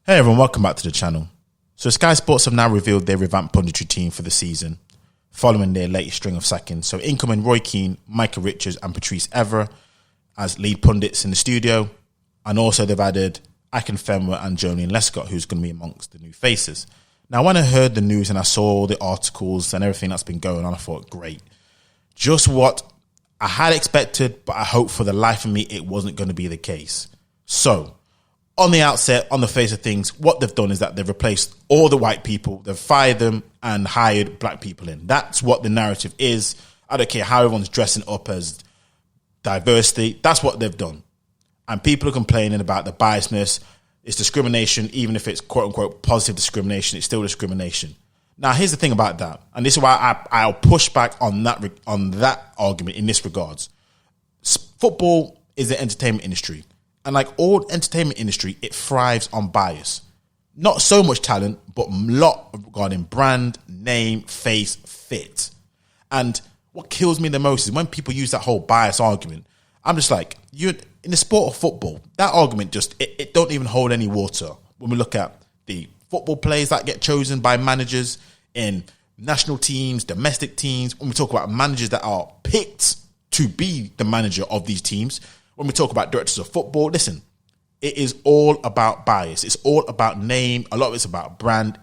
Hey everyone, welcome back to the channel. So Sky Sports have now revealed their revamped punditry team for the season, following their latest string of sackings. So incoming Roy Keane, Micah Richards and Patrice Evra as lead pundits in the studio. And also they've added Akinfenwa and Jolene Lescott, who's going to be amongst the new faces. Now when I heard the news and I saw the articles and everything that's been going on, I thought, great. Just what I had expected, but I hope for the life of me it wasn't going to be the case. So, on the outset, on the face of things, what they've done is that they've replaced all the white people, they've fired them and hired black people in. That's what the narrative is. I don't care how everyone's dressing up as diversity. That's what they've done. And people are complaining about the biasness. It's discrimination, even if it's quote-unquote positive discrimination, it's still discrimination. Now, here's the thing about that, and this is why I'll push back on that argument in this regards. Football is the entertainment industry. And like all entertainment industry, it thrives on bias. Not so much talent, but a lot regarding brand, name, face, fit. And what kills me the most is when people use that whole bias argument. I'm just like, you in the sport of football, that argument just, it don't even hold any water. When we look at the football players that get chosen by managers in national teams, domestic teams, when we talk about managers that are picked to be the manager of these teams, when we talk about directors of football, listen, it is all about bias. It's all about name. A lot of it's about brand.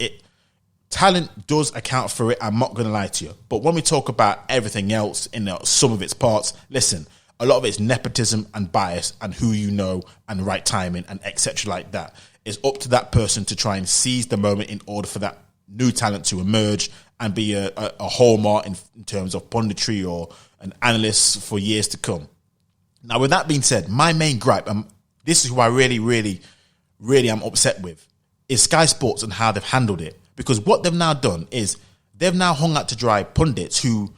Talent does account for it. I'm not going to lie to you. But when we talk about everything else in the sum of its parts, listen, a lot of it's nepotism and bias and who you know and right timing and etc. like that. It's up to that person to try and seize the moment in order for that new talent to emerge and be a hallmark in terms of punditry or an analyst for years to come. Now, with that being said, my main gripe, and this is who I really am upset with, is Sky Sports and how they've handled it. Because what they've now done is they've now hung out to dry pundits who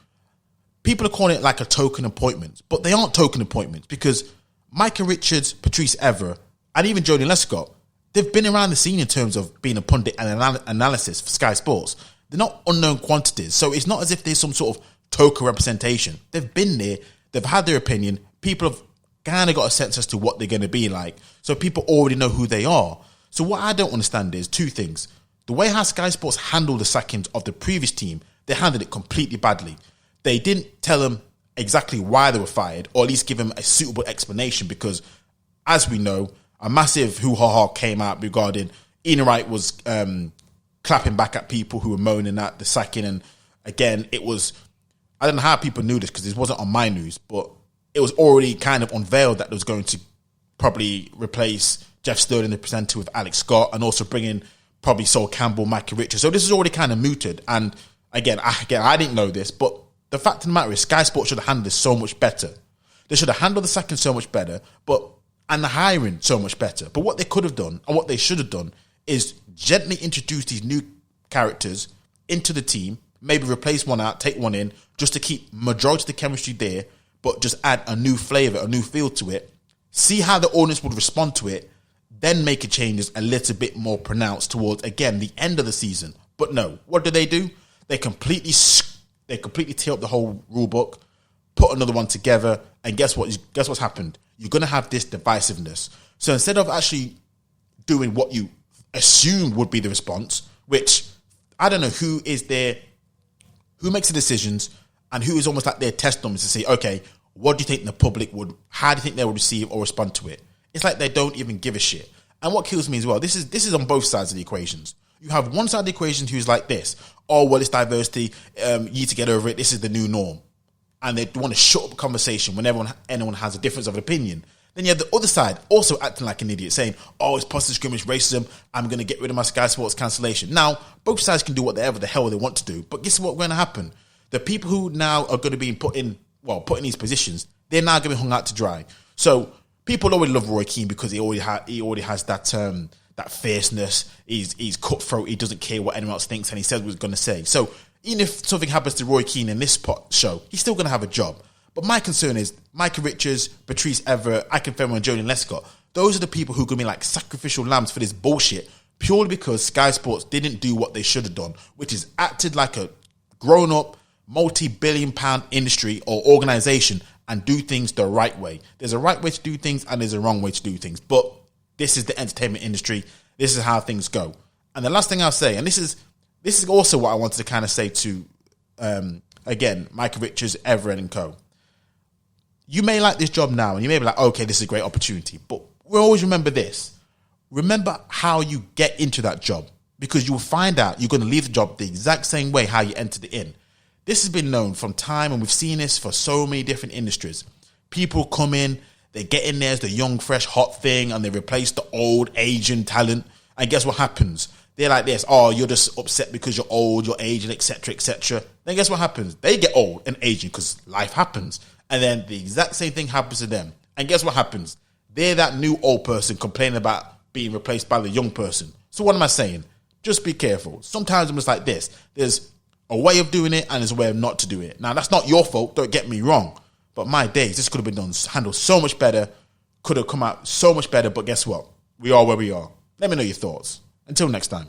people are calling it like a token appointment, but they aren't token appointments because Micah Richards, Patrice Evra, and even Jolene Lescott, they've been around the scene in terms of being a pundit and analysis for Sky Sports. They're not unknown quantities. So it's not as if there's some sort of token representation. They've been there. They've had their opinion. People have kind of got a sense as to what they're going to be like. So people already know who they are. So what I don't understand is two things. The way how Sky Sports handled the sackings of the previous team, they handled it completely badly. They didn't tell them exactly why they were fired, or at least give them a suitable explanation, because as we know, a massive hoo-ha-ha came out regarding Ian Wright was clapping back at people who were moaning at the sacking. And again, it was, I don't know how people knew this because this wasn't on my news, but it was already kind of unveiled that it was going to probably replace Jeff Sterling, the presenter, with Alex Scott, and also bring in probably Sol Campbell, Micah Richards. So this is already kind of mooted. And again, I didn't know this, but the fact of the matter is Sky Sports should have handled this so much better. They should have handled the sacking so much better, and the hiring so much better. But what they could have done, and what they should have done, is gently introduce these new characters into the team, maybe replace one out, take one in, just to keep majority of the chemistry there, but just add a new flavour, a new feel to it, see how the audience would respond to it, then make the changes a little bit more pronounced towards, again, the end of the season. But no, what do? They completely tear up the whole rule book, put another one together, and guess what? Guess what's happened? You're going to have this divisiveness. So instead of actually doing what you assume would be the response, which I don't know who makes the decisions and who is almost like their test numbers to say, okay, what do you think the public how do you think they would receive or respond to it? It's like they don't even give a shit. And what kills me as well, this is on both sides of the equations. You have one side of the equation who's like this, oh, well, it's diversity, you need to get over it, this is the new norm. And they want to shut up a conversation when anyone has a difference of opinion. Then you have the other side also acting like an idiot, saying, oh, it's positive discrimination, racism, I'm going to get rid of my Sky Sports cancellation. Now, both sides can do whatever the hell they want to do, but guess what's going to happen? The people who now are going to be put in these positions, they're now going to be hung out to dry. So people already love Roy Keane because he already has that fierceness. He's cutthroat. He doesn't care what anyone else thinks, and he says what he's going to say. So even if something happens to Roy Keane in this show, he's still going to have a job. But my concern is Micah Richards, Patrice Evra, Akinfenwa and Jolene Lescott. Those are the people who are going to be like sacrificial lambs for this bullshit purely because Sky Sports didn't do what they should have done, which is acted like a grown-up, multi-billion-pound industry or organisation and do things the right way. There's a right way to do things and there's a wrong way to do things. But this is the entertainment industry. This is how things go. And the last thing I'll say, and this is also what I wanted to kind of say to, again, Micah Richards, Everett and co. You may like this job now, and you may be like, okay, this is a great opportunity. But we'll always remember this. Remember how you get into that job, because you will find out you're going to leave the job the exact same way how you entered it in. This has been known from time, and we've seen this for so many different industries. People come in, they get in there as the young, fresh, hot thing, and they replace the old, Asian talent. And guess what happens? They're like this, oh, you're just upset because you're old, you're aging, etc., etc. Then guess what happens? They get old and aging because life happens. And then the exact same thing happens to them. And guess what happens? They're that new old person complaining about being replaced by the young person. So what am I saying? Just be careful. Sometimes it's like this. There's a way of doing it and there's a way of not to do it. Now, that's not your fault. Don't get me wrong. But my days, this could have been handled so much better. Could have come out so much better. But guess what? We are where we are. Let me know your thoughts. Until next time.